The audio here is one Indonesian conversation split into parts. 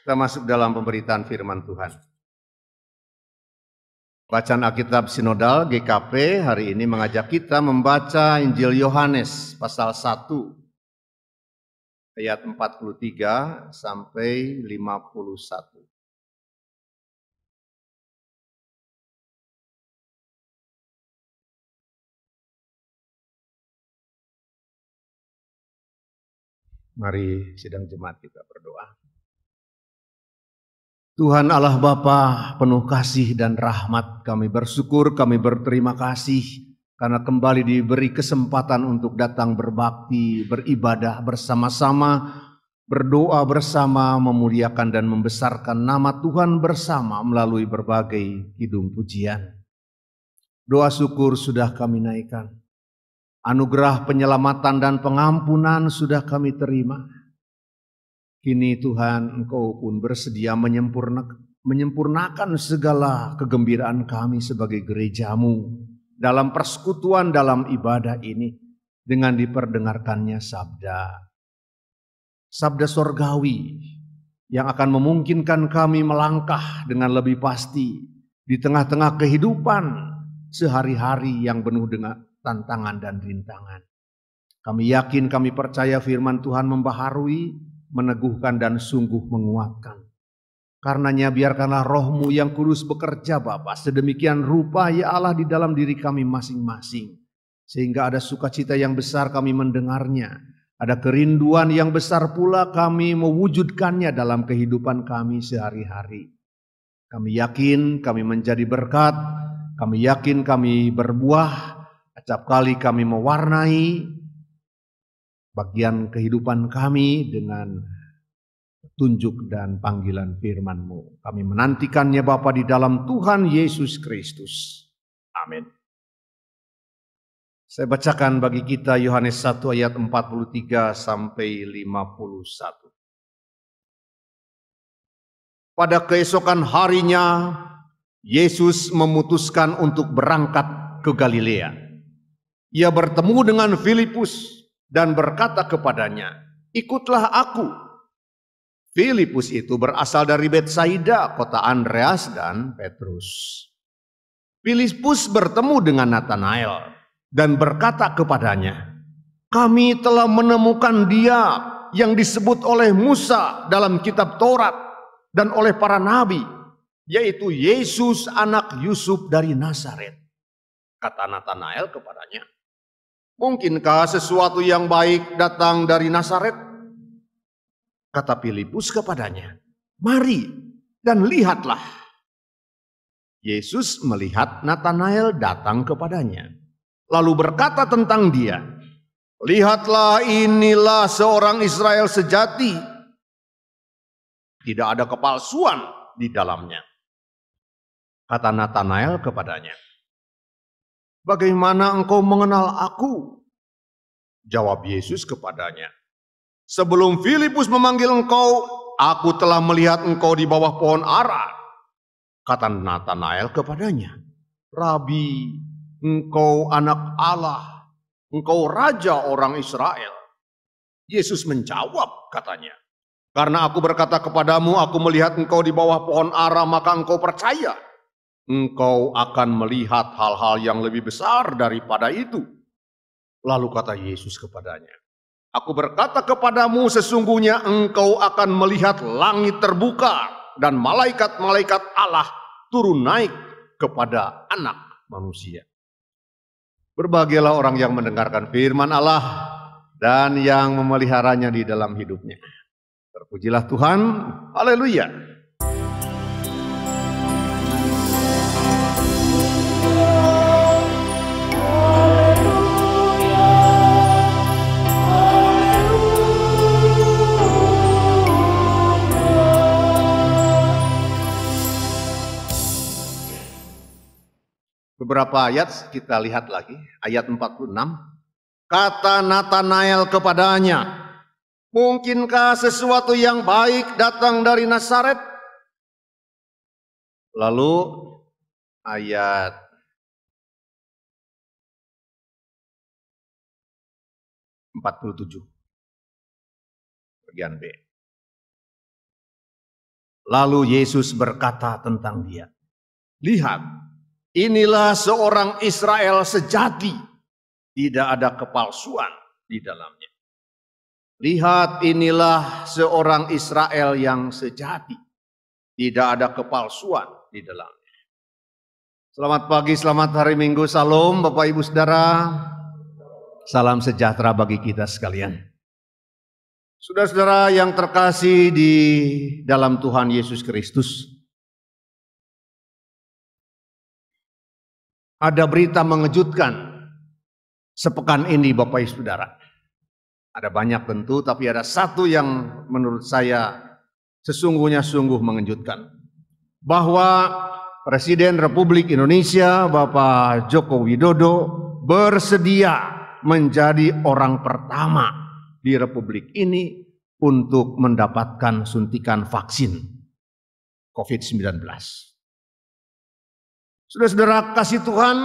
Kita masuk dalam pemberitaan firman Tuhan. Bacaan Alkitab Sinodal GKP hari ini mengajak kita membaca Injil Yohanes pasal 1 ayat 43 sampai 51. Mari sidang jemaat kita berdoa. Tuhan Allah Bapa penuh kasih dan rahmat, kami bersyukur, kami berterima kasih karena kembali diberi kesempatan untuk datang berbakti, beribadah bersama-sama, berdoa bersama, memuliakan dan membesarkan nama Tuhan bersama melalui berbagai kidung pujian. Doa syukur sudah kami naikkan, anugerah penyelamatan dan pengampunan sudah kami terima. Kini Tuhan, Engkau pun bersedia menyempurnakan segala kegembiraan kami sebagai gereja-Mu dalam persekutuan dalam ibadah ini dengan diperdengarkannya sabda sorgawi yang akan memungkinkan kami melangkah dengan lebih pasti di tengah-tengah kehidupan sehari-hari yang penuh dengan tantangan dan rintangan. Kami yakin, kami percaya firman Tuhan membaharui, meneguhkan dan sungguh menguatkan. Karenanya biarkanlah Roh-Mu yang kudus bekerja Bapa sedemikian rupa ya Allah di dalam diri kami masing-masing. Sehingga ada sukacita yang besar kami mendengarnya. Ada kerinduan yang besar pula kami mewujudkannya dalam kehidupan kami sehari-hari. Kami yakin kami menjadi berkat. Kami yakin kami berbuah. Acap kali kami mewarnai bagian kehidupan kami dengan petunjuk dan panggilan firman-Mu. Kami menantikannya Bapa di dalam Tuhan Yesus Kristus. Amin. Saya bacakan bagi kita Yohanes 1 ayat 43 sampai 51. Pada keesokan harinya, Yesus memutuskan untuk berangkat ke Galilea. Ia bertemu dengan Filipus dan berkata kepadanya, "Ikutlah aku." Filipus itu berasal dari Betsaida, kota Andreas dan Petrus. Filipus bertemu dengan Natanael dan berkata kepadanya, "Kami telah menemukan Dia yang disebut oleh Musa dalam kitab Taurat dan oleh para nabi, yaitu Yesus anak Yusuf dari Nazaret." Kata Natanael kepadanya, "Mungkinkah sesuatu yang baik datang dari Nazaret?" Kata Filipus kepadanya, "Mari dan lihatlah." Yesus melihat Natanael datang kepadanya, lalu berkata tentang dia, "Lihatlah, inilah seorang Israel sejati. Tidak ada kepalsuan di dalamnya." Kata Natanael kepadanya, "Bagaimana engkau mengenal aku?" Jawab Yesus kepadanya, "Sebelum Filipus memanggil engkau, aku telah melihat engkau di bawah pohon ara." Kata Natanael kepadanya, "Rabi, engkau anak Allah, engkau raja orang Israel." Yesus menjawab katanya, "Karena aku berkata kepadamu, aku melihat engkau di bawah pohon ara, maka engkau percaya. Engkau akan melihat hal-hal yang lebih besar daripada itu." Lalu kata Yesus kepadanya, "Aku berkata kepadamu, sesungguhnya engkau akan melihat langit terbuka dan malaikat-malaikat Allah turun naik kepada Anak Manusia." Berbahagialah orang yang mendengarkan firman Allah dan yang memeliharanya di dalam hidupnya. Terpujilah Tuhan, haleluya. Beberapa ayat kita lihat lagi, ayat 46. Kata Natanael kepadanya, "Mungkinkah sesuatu yang baik datang dari Nazaret?" Lalu ayat 47, bagian B. Lalu Yesus berkata tentang dia, "Lihat, inilah seorang Israel sejati, tidak ada kepalsuan di dalamnya." Lihat, inilah seorang Israel yang sejati, tidak ada kepalsuan di dalamnya. Selamat pagi, selamat hari Minggu, salam Bapak Ibu Saudara. Salam sejahtera bagi kita sekalian. Saudara-saudara yang terkasih di dalam Tuhan Yesus Kristus, ada berita mengejutkan sepekan ini Bapak Ibu Saudara. Ada banyak tentu, tapi ada satu yang menurut saya sesungguhnya sungguh mengejutkan. Bahwa Presiden Republik Indonesia Bapak Joko Widodo bersedia menjadi orang pertama di Republik ini untuk mendapatkan suntikan vaksin COVID-19. Saudara-saudara kasih Tuhan,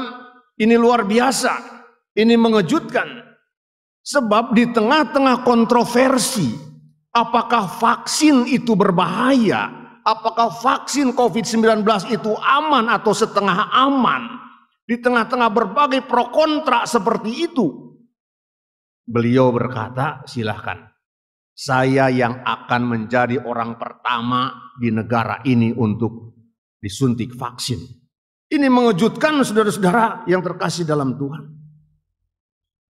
ini luar biasa, ini mengejutkan. Sebab di tengah-tengah kontroversi, apakah vaksin itu berbahaya, apakah vaksin COVID-19 itu aman atau setengah aman, di tengah-tengah berbagai pro kontra seperti itu, beliau berkata, "Silahkan, saya yang akan menjadi orang pertama di negara ini untuk disuntik vaksin." Ini mengejutkan saudara-saudara yang terkasih dalam Tuhan.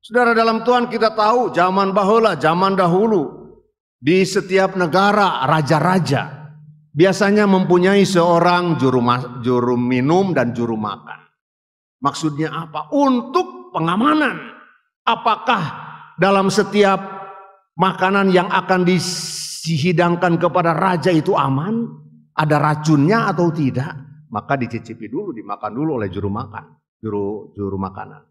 Saudara dalam Tuhan, kita tahu zaman bahula, zaman dahulu, di setiap negara raja-raja biasanya mempunyai seorang juru minum dan juru makan. Maksudnya apa? Untuk pengamanan. Apakah dalam setiap makanan yang akan dihidangkan kepada raja itu aman? Ada racunnya atau tidak? Maka dicicipi dulu, dimakan dulu oleh juru makan, juru makanan.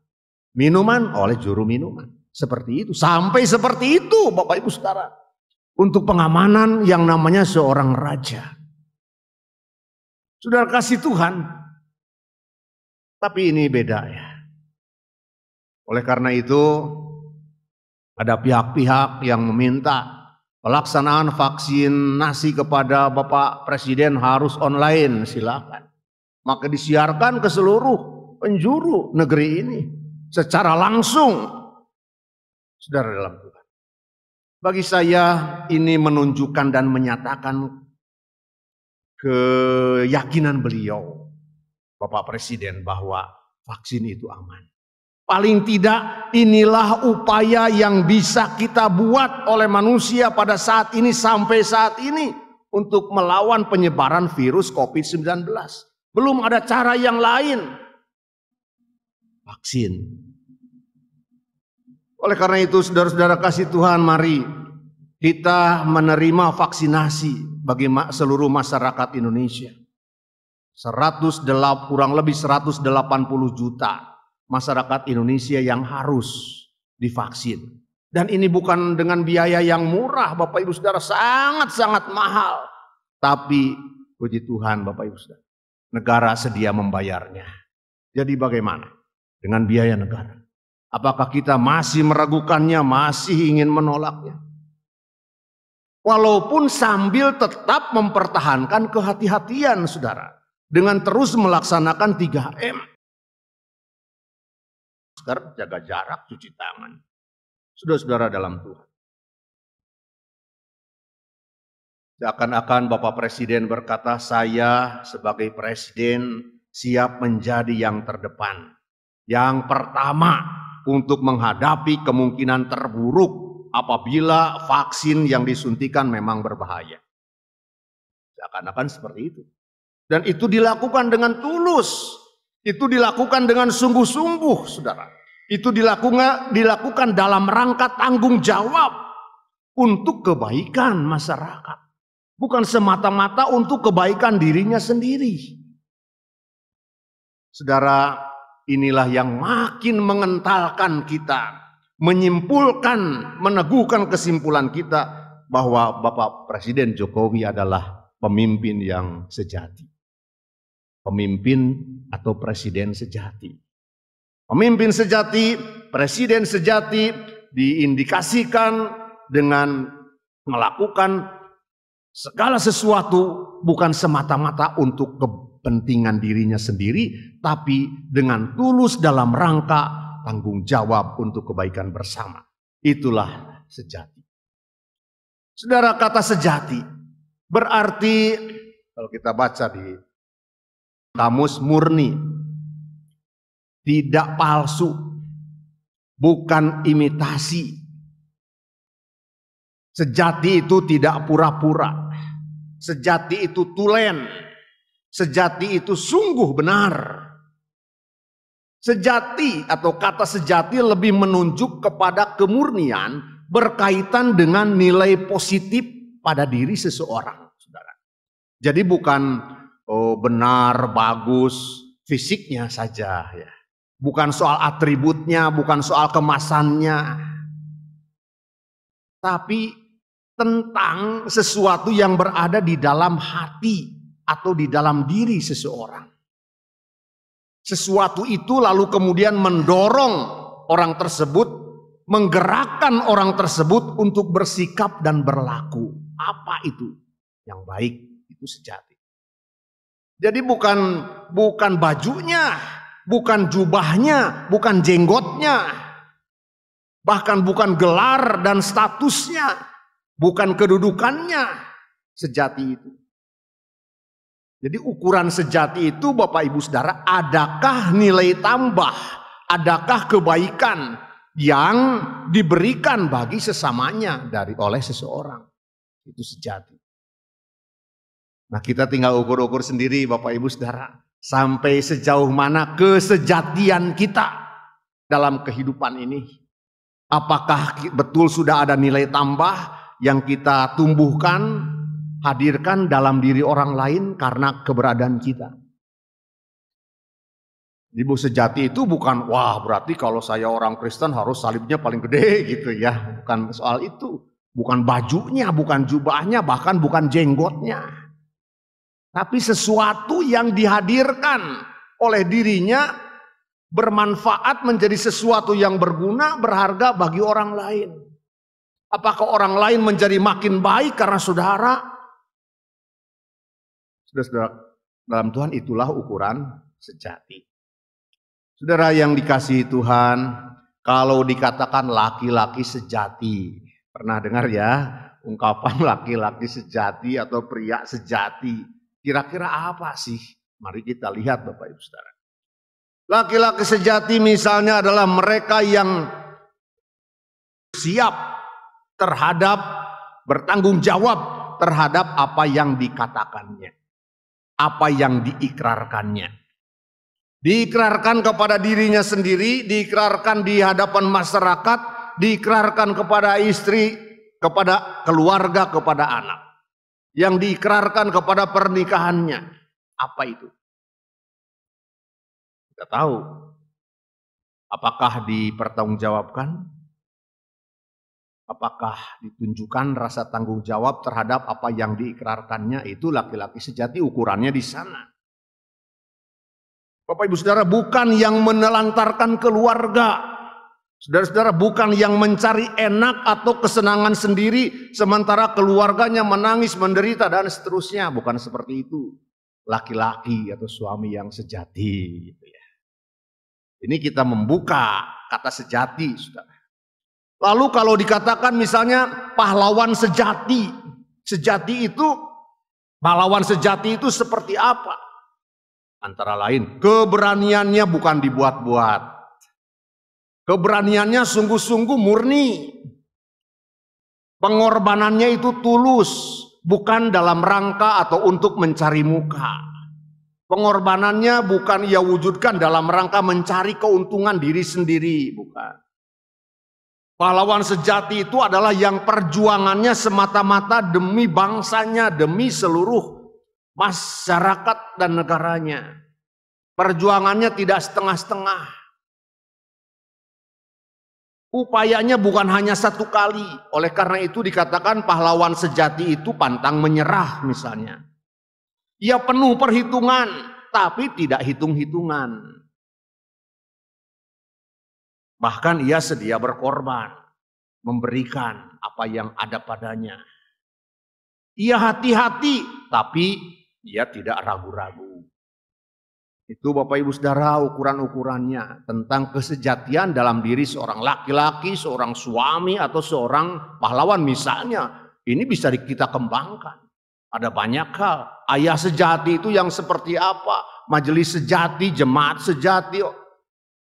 Minuman oleh juru minuman. Seperti itu. Sampai seperti itu Bapak Ibu Saudara. Untuk pengamanan yang namanya seorang raja. Saudara kasih Tuhan. Tapi ini beda ya. Oleh karena itu ada pihak-pihak yang meminta pelaksanaan vaksinasi kepada Bapak Presiden harus online. Silakan. Maka disiarkan ke seluruh penjuru negeri ini. Secara langsung, saudara dalam Tuhan. Bagi saya ini menunjukkan dan menyatakan keyakinan beliau, Bapak Presiden, bahwa vaksin itu aman. Paling tidak inilah upaya yang bisa kita buat oleh manusia pada saat ini sampai saat ini untuk melawan penyebaran virus COVID-19. Belum ada cara yang lain. Vaksin. Oleh karena itu saudara-saudara kasih Tuhan, mari kita menerima vaksinasi bagi seluruh masyarakat Indonesia. Kurang lebih 180 juta masyarakat Indonesia yang harus divaksin. Dan ini bukan dengan biaya yang murah Bapak Ibu Saudara, sangat-sangat mahal. Tapi puji Tuhan Bapak Ibu Saudara, negara sedia membayarnya. Jadi bagaimana dengan biaya negara? Apakah kita masih meragukannya, masih ingin menolaknya? Walaupun sambil tetap mempertahankan kehati-hatian saudara. Dengan terus melaksanakan 3M. Sekarang jaga jarak, cuci tangan. Saudara-saudara dalam Tuhan. Seakan-akan Bapak Presiden berkata, saya sebagai Presiden siap menjadi yang terdepan. Yang pertama untuk menghadapi kemungkinan terburuk apabila vaksin yang disuntikan memang berbahaya. Seakan-akan seperti itu. Dan itu dilakukan dengan tulus. Itu dilakukan dengan sungguh-sungguh, saudara. Itu dilakukan dalam rangka tanggung jawab untuk kebaikan masyarakat. Bukan semata-mata untuk kebaikan dirinya sendiri. Saudara, inilah yang makin mengentalkan kita, menyimpulkan, meneguhkan kesimpulan kita bahwa Bapak Presiden Jokowi adalah pemimpin yang sejati. Pemimpin atau presiden sejati. Pemimpin sejati, presiden sejati diindikasikan dengan melakukan segala sesuatu bukan semata-mata untuk kepentingan dirinya sendiri, tapi dengan tulus dalam rangka tanggung jawab untuk kebaikan bersama. Itulah sejati. Saudara, kata sejati berarti, kalau kita baca di kamus, murni, tidak palsu, bukan imitasi. Sejati itu tidak pura-pura. Sejati itu tulen. Sejati itu sungguh benar. Sejati atau kata sejati lebih menunjuk kepada kemurnian berkaitan dengan nilai positif pada diri seseorang, saudara. Jadi bukan benar, bagus, fisiknya saja, ya. Bukan soal atributnya, bukan soal kemasannya, tapi tentang sesuatu yang berada di dalam hati atau di dalam diri seseorang. Sesuatu itu lalu kemudian mendorong orang tersebut, menggerakkan orang tersebut untuk bersikap dan berlaku. Apa itu? Yang baik, itu sejati. Jadi bukan bajunya, bukan jubahnya, bukan jenggotnya, bahkan bukan gelar dan statusnya, bukan kedudukannya. Sejati itu. Jadi ukuran sejati itu, Bapak Ibu Saudara, adakah nilai tambah, adakah kebaikan yang diberikan bagi sesamanya oleh seseorang. Itu sejati. Nah, kita tinggal ukur-ukur sendiri, Bapak Ibu Saudara, sampai sejauh mana kesejatian kita dalam kehidupan ini. Apakah betul sudah ada nilai tambah yang kita tumbuhkan, hadirkan dalam diri orang lain karena keberadaan kita. Ibu sejati itu bukan, wah berarti kalau saya orang Kristen harus salibnya paling gede gitu ya. Bukan soal itu. Bukan bajunya, bukan jubahnya, bahkan bukan jenggotnya. Tapi sesuatu yang dihadirkan oleh dirinya bermanfaat menjadi sesuatu yang berguna, berharga bagi orang lain. Apakah orang lain menjadi makin baik karena saudara? Saudara, dalam Tuhan itulah ukuran sejati. Saudara yang dikasihi Tuhan, kalau dikatakan laki-laki sejati, pernah dengar ya ungkapan laki-laki sejati atau pria sejati? Kira-kira apa sih? Mari kita lihat Bapak Ibu Saudara. Laki-laki sejati misalnya adalah mereka yang siap terhadap, bertanggung jawab terhadap apa yang dikatakannya. Apa yang diikrarkannya. Diikrarkan kepada dirinya sendiri, diikrarkan di hadapan masyarakat, diikrarkan kepada istri, kepada keluarga, kepada anak. Yang diikrarkan kepada pernikahannya. Apa itu? Kita tahu. Apakah dipertanggungjawabkan? Apakah ditunjukkan rasa tanggung jawab terhadap apa yang diikrarkannya? Itu laki-laki sejati, ukurannya di sana. Bapak Ibu Saudara, bukan yang menelantarkan keluarga. Saudara-saudara, bukan yang mencari enak atau kesenangan sendiri sementara keluarganya menangis, menderita dan seterusnya. Bukan seperti itu. Laki-laki atau suami yang sejati gitu ya. Ini kita membuka kata sejati, Saudara. Lalu kalau dikatakan misalnya pahlawan sejati. Pahlawan sejati itu seperti apa? Antara lain, keberaniannya bukan dibuat-buat. Keberaniannya sungguh-sungguh murni. Pengorbanannya itu tulus, bukan dalam rangka atau untuk mencari muka. Pengorbanannya bukan ia wujudkan dalam rangka mencari keuntungan diri sendiri, bukan. Pahlawan sejati itu adalah yang perjuangannya semata-mata demi bangsanya, demi seluruh masyarakat dan negaranya. Perjuangannya tidak setengah-setengah. Upayanya bukan hanya satu kali. Oleh karena itu dikatakan pahlawan sejati itu pantang menyerah misalnya. Ia penuh perhitungan, tapi tidak hitung-hitungan. Bahkan ia sedia berkorban, memberikan apa yang ada padanya. Ia hati-hati, tapi ia tidak ragu-ragu. Itu Bapak Ibu Saudara ukuran-ukurannya tentang kesejatian dalam diri seorang laki-laki, seorang suami atau seorang pahlawan misalnya. Ini bisa kita kembangkan. Ada banyak hal. Ayah sejati itu yang seperti apa? Majelis sejati, jemaat sejati,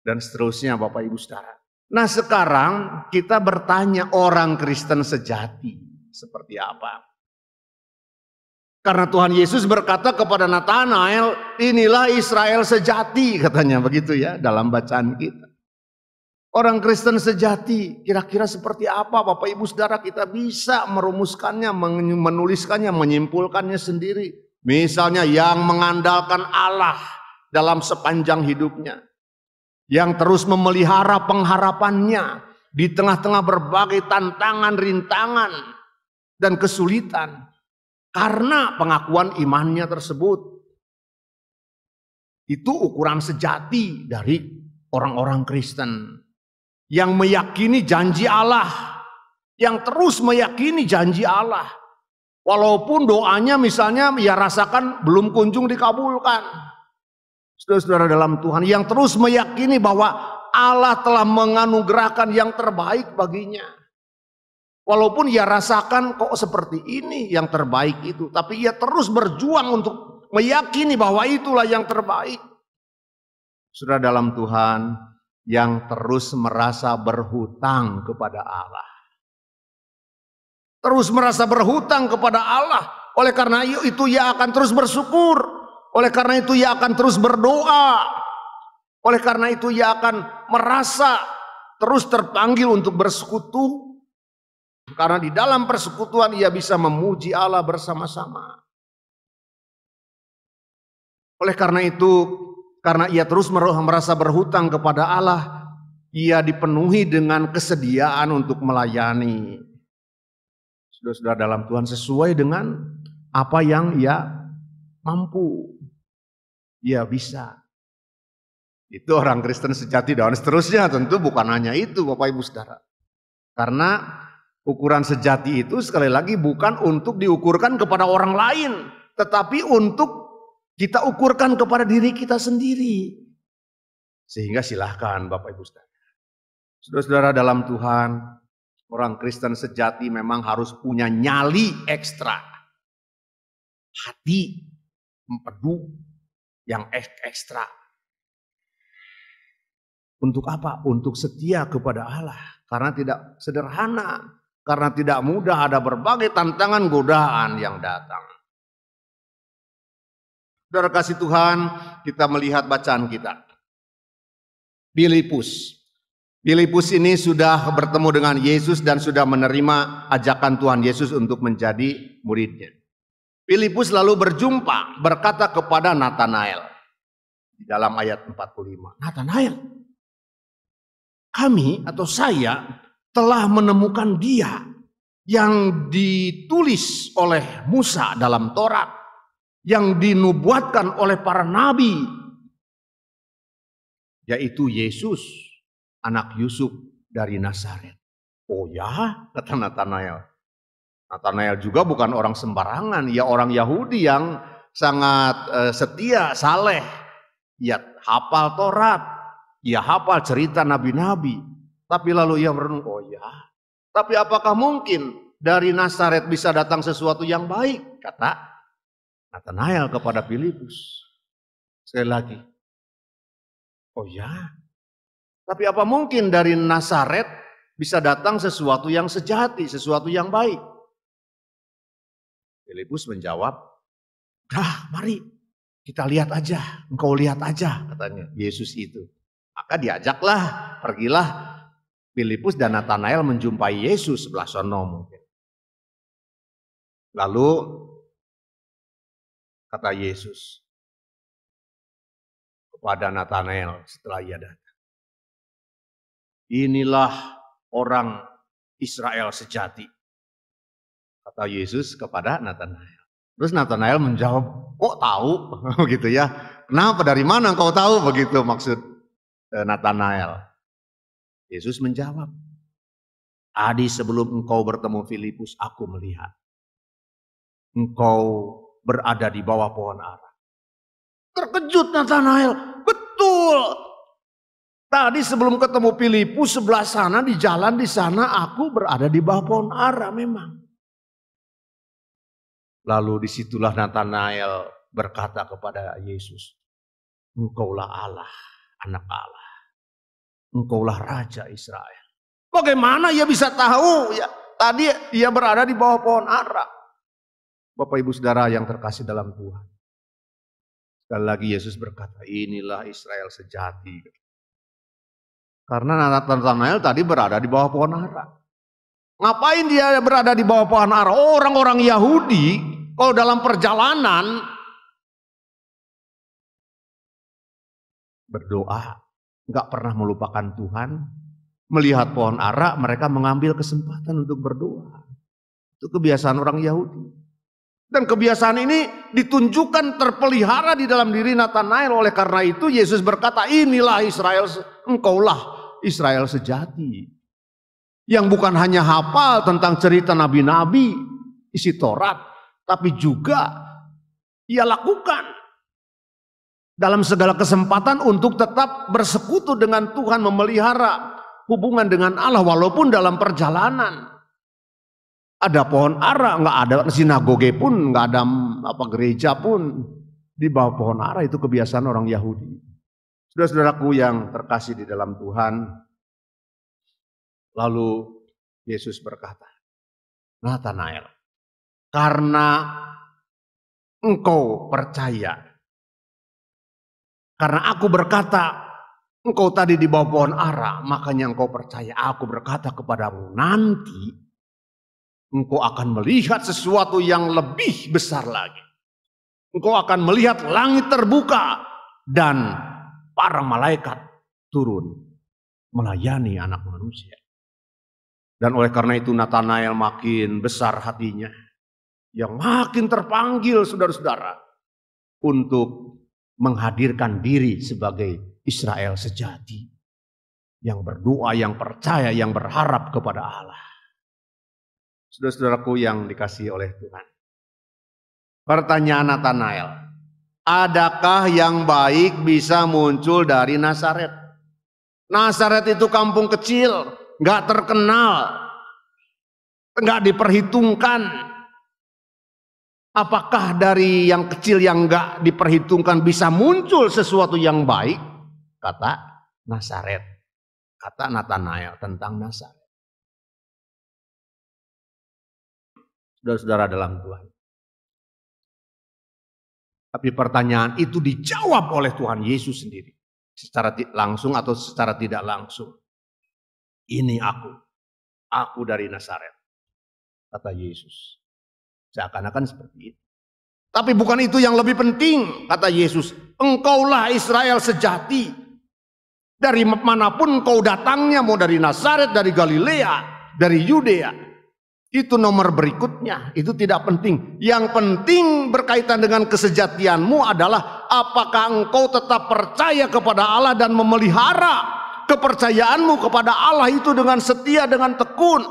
dan seterusnya Bapak Ibu Saudara. Nah sekarang kita bertanya orang Kristen sejati seperti apa? Karena Tuhan Yesus berkata kepada Natanael, inilah Israel sejati, katanya begitu ya dalam bacaan kita. Orang Kristen sejati kira-kira seperti apa Bapak Ibu Saudara, kita bisa merumuskannya, menuliskannya, menyimpulkannya sendiri. Misalnya yang mengandalkan Allah dalam sepanjang hidupnya. Yang terus memelihara pengharapannya di tengah-tengah berbagai tantangan, rintangan, dan kesulitan. Karena pengakuan imannya tersebut. Itu ukuran sejati dari orang-orang Kristen. Yang meyakini janji Allah. Yang terus meyakini janji Allah. Walaupun doanya misalnya ya rasakan belum kunjung dikabulkan. Saudara-saudara dalam Tuhan. Yang terus meyakini bahwa Allah telah menganugerahkan yang terbaik baginya. Walaupun ia rasakan kok seperti ini yang terbaik itu. Tapi ia terus berjuang untuk meyakini bahwa itulah yang terbaik. Saudara dalam Tuhan yang terus merasa berhutang kepada Allah. Terus merasa berhutang kepada Allah. Oleh karena itu ia akan terus bersyukur. Oleh karena itu ia akan terus berdoa. Oleh karena itu ia akan merasa terus terpanggil untuk bersekutu. Karena di dalam persekutuan ia bisa memuji Allah bersama-sama. Oleh karena itu, karena ia terus merasa berhutang kepada Allah, ia dipenuhi dengan kesediaan untuk melayani. Saudara-saudara dalam Tuhan sesuai dengan apa yang ia mampu. Ia bisa. Itu orang Kristen sejati dan seterusnya. Tentu bukan hanya itu Bapak Ibu Saudara. Karena ukuran sejati itu sekali lagi bukan untuk diukurkan kepada orang lain. Tetapi untuk kita ukurkan kepada diri kita sendiri. Sehingga silahkan Bapak Ibu Saudara. Saudara-saudara dalam Tuhan, orang Kristen sejati memang harus punya nyali ekstra. Hati empedu yang ekstra. Untuk apa? Untuk setia kepada Allah. Karena tidak sederhana. Karena tidak mudah, ada berbagai tantangan godaan yang datang. Saudara kasih Tuhan, kita melihat bacaan kita. Filipus. Filipus ini sudah bertemu dengan Yesus dan sudah menerima ajakan Tuhan Yesus untuk menjadi muridnya. Filipus lalu berjumpa, berkata kepada Natanael. Di dalam ayat 45. Natanael, kami atau saya telah menemukan Dia yang ditulis oleh Musa dalam Taurat, yang dinubuatkan oleh para nabi, yaitu Yesus, anak Yusuf dari Nazaret. Oh ya, kata Natanael. Natanael juga bukan orang sembarangan, ia orang Yahudi yang sangat setia, saleh. Ia hafal Taurat, ia hafal cerita nabi-nabi. Tapi lalu ia merenung, oh ya, tapi apakah mungkin dari Nazaret bisa datang sesuatu yang baik? Kata Natanael kepada Filipus. Sekali lagi, oh ya, tapi apa mungkin dari Nazaret bisa datang sesuatu yang sejati, sesuatu yang baik? Filipus menjawab, mari kita lihat aja, engkau lihat aja, katanya Yesus itu. Maka diajaklah, pergilah Filipus dan Natanael menjumpai Yesus sebelah sono mungkin. Lalu kata Yesus kepada Natanael setelah ia datang, inilah orang Israel sejati. Kata Yesus kepada Natanael. Terus Natanael menjawab, kok tahu? Begitu ya. Kenapa, dari mana engkau tahu? Begitu maksud Natanael. Yesus menjawab, tadi sebelum engkau bertemu Filipus, aku melihat. engkau berada di bawah pohon ara. Terkejut Natanael, betul. Tadi sebelum ketemu Filipus sebelah sana di jalan di sana aku berada di bawah pohon ara memang. Lalu disitulah Natanael berkata kepada Yesus, engkaulah Allah, anak Allah. Engkaulah Raja Israel. Bagaimana ia bisa tahu? Ya, tadi ia berada di bawah pohon ara. Bapak Ibu Saudara yang terkasih dalam Tuhan. Sekali lagi Yesus berkata, inilah Israel sejati. Karena Natanael tadi berada di bawah pohon ara. Ngapain dia berada di bawah pohon ara? Orang-orang Yahudi kalau dalam perjalanan berdoa, nggak pernah melupakan Tuhan. Melihat pohon ara, mereka mengambil kesempatan untuk berdoa. Itu kebiasaan orang Yahudi. Dan kebiasaan ini ditunjukkan terpelihara di dalam diri Natanael. Oleh karena itu Yesus berkata, inilah Israel, engkaulah Israel sejati. Yang bukan hanya hafal tentang cerita nabi-nabi, isi Taurat, tapi juga ia lakukan dalam segala kesempatan untuk tetap bersekutu dengan Tuhan, memelihara hubungan dengan Allah walaupun dalam perjalanan. Ada pohon ara, nggak ada sinagoge pun, nggak ada gereja pun di bawah pohon ara. Itu kebiasaan orang Yahudi. Saudara-saudaraku yang terkasih di dalam Tuhan, lalu Yesus berkata, Natanael, karena engkau percaya, karena aku berkata, engkau tadi di bawah pohon ara, makanya engkau percaya. Aku berkata kepadamu, nanti engkau akan melihat sesuatu yang lebih besar lagi. Engkau akan melihat langit terbuka dan para malaikat turun melayani anak manusia. Dan oleh karena itu Natanael makin besar hatinya, yang makin terpanggil saudara-saudara untuk menghadirkan diri sebagai Israel sejati, yang berdoa, yang percaya, yang berharap kepada Allah. Saudara-saudaraku yang dikasihi oleh Tuhan, pertanyaan Natanael, adakah yang baik bisa muncul dari Nazaret? Nazaret itu kampung kecil, nggak terkenal, nggak diperhitungkan. Apakah dari yang kecil yang nggak diperhitungkan bisa muncul sesuatu yang baik? Kata Nazaret, kata Natanael tentang Nazaret. Saudara-saudara dalam Tuhan. Tapi pertanyaan itu dijawab oleh Tuhan Yesus sendiri. Secara langsung atau secara tidak langsung. Ini aku dari Nazaret, kata Yesus. Seakan-akan seperti itu. Tapi bukan itu yang lebih penting, kata Yesus. Engkaulah Israel sejati. Dari manapun engkau datangnya, mau dari Nazaret, dari Galilea, dari Yudea. Itu nomor berikutnya, itu tidak penting. Yang penting berkaitan dengan kesejatianmu adalah apakah engkau tetap percaya kepada Allah dan memelihara kepercayaanmu kepada Allah itu dengan setia, dengan tekun.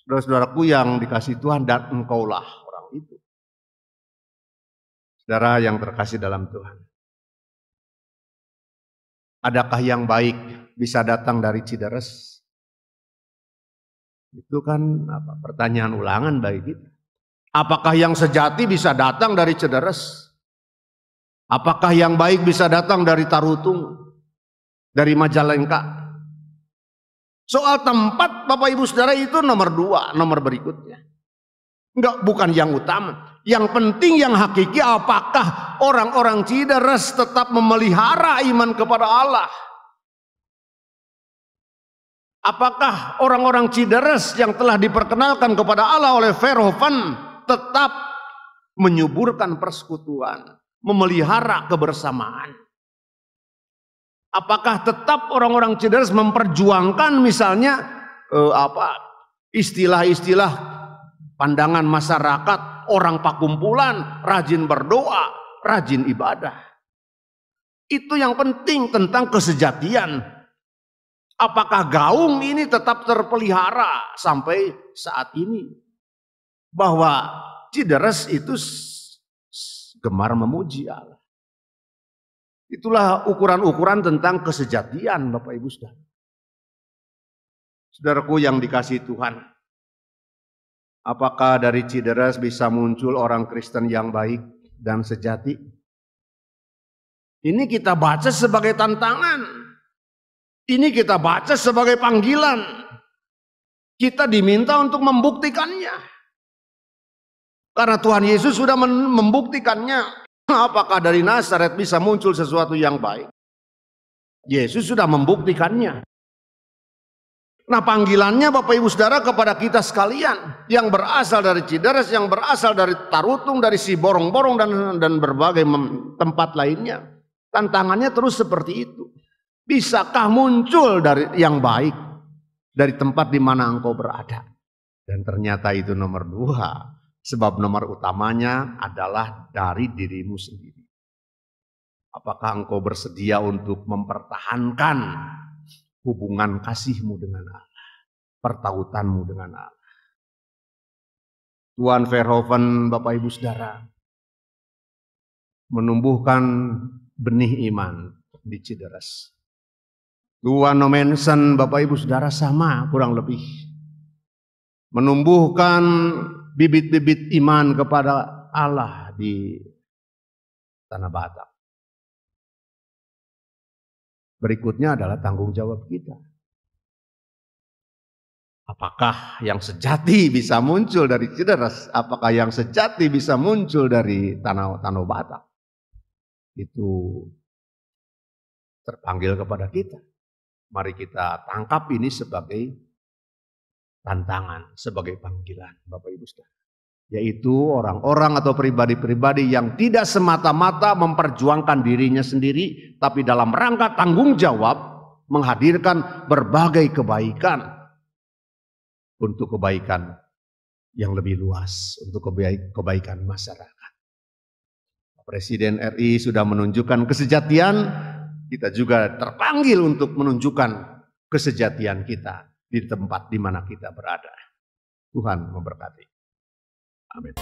Saudara-saudaraku yang dikasihi Tuhan, dan engkaulah orang itu. Saudara yang terkasih dalam Tuhan. Adakah yang baik bisa datang dari Cideres? Itu kan pertanyaan ulangan bagi kita. Apakah yang sejati bisa datang dari Cideres? Apakah yang baik bisa datang dari Tarutung? Dari Majalengka? Soal tempat Bapak Ibu Saudara itu nomor 2, nomor berikutnya. Bukan yang utama. Yang penting, yang hakiki, apakah orang-orang Cideres tetap memelihara iman kepada Allah? Apakah orang-orang Cideres yang telah diperkenalkan kepada Allah oleh Verhoeven tetap menyuburkan persekutuan, memelihara kebersamaan? Apakah tetap orang-orang Cideres memperjuangkan misalnya istilah-istilah pandangan masyarakat, orang pakumpulan, rajin berdoa, rajin ibadah? Itu yang penting tentang kesejatian. Apakah gaung ini tetap terpelihara sampai saat ini? Bahwa Cideres itu gemar memuji Allah. Itulah ukuran-ukuran tentang kesejatian Bapak Ibu Saudara. Saudaraku yang dikasihi Tuhan, apakah dari Cideres bisa muncul orang Kristen yang baik dan sejati? Ini kita baca sebagai tantangan. Ini kita baca sebagai panggilan. Kita diminta untuk membuktikannya. Karena Tuhan Yesus sudah membuktikannya. Apakah dari Nazaret bisa muncul sesuatu yang baik? Yesus sudah membuktikannya. Nah, panggilannya Bapak Ibu Saudara kepada kita sekalian yang berasal dari Cideres, yang berasal dari Tarutung, dari Siborong-borong dan berbagai tempat lainnya. Tantangannya terus seperti itu. Bisakah muncul dari yang baik dari tempat di mana engkau berada? Dan ternyata itu nomor 2. Sebab nomor utamanya adalah dari dirimu sendiri. Apakah engkau bersedia untuk mempertahankan hubungan kasihmu dengan Allah, pertautanmu dengan Allah? Tuan Verhoeven, Bapak Ibu Saudara, menumbuhkan benih iman di Cideres. Tuan Nomensen, Bapak Ibu Saudara, sama kurang lebih. Menumbuhkan bibit-bibit iman kepada Allah di Tanah Batak. Berikutnya adalah tanggung jawab kita. Apakah yang sejati bisa muncul dari Cideres? Apakah yang sejati bisa muncul dari Tanah Batak? Itu terpanggil kepada kita. Mari kita tangkap ini sebagai tantangan, sebagai panggilan Bapak Ibu Saudara. Yaitu orang-orang atau pribadi-pribadi yang tidak semata-mata memperjuangkan dirinya sendiri, tapi dalam rangka tanggung jawab menghadirkan berbagai kebaikan untuk kebaikan yang lebih luas, untuk kebaikan masyarakat. Presiden RI sudah menunjukkan kesejatian, kita juga terpanggil untuk menunjukkan kesejatian kita di tempat di mana kita berada. Tuhan memberkati. Amin.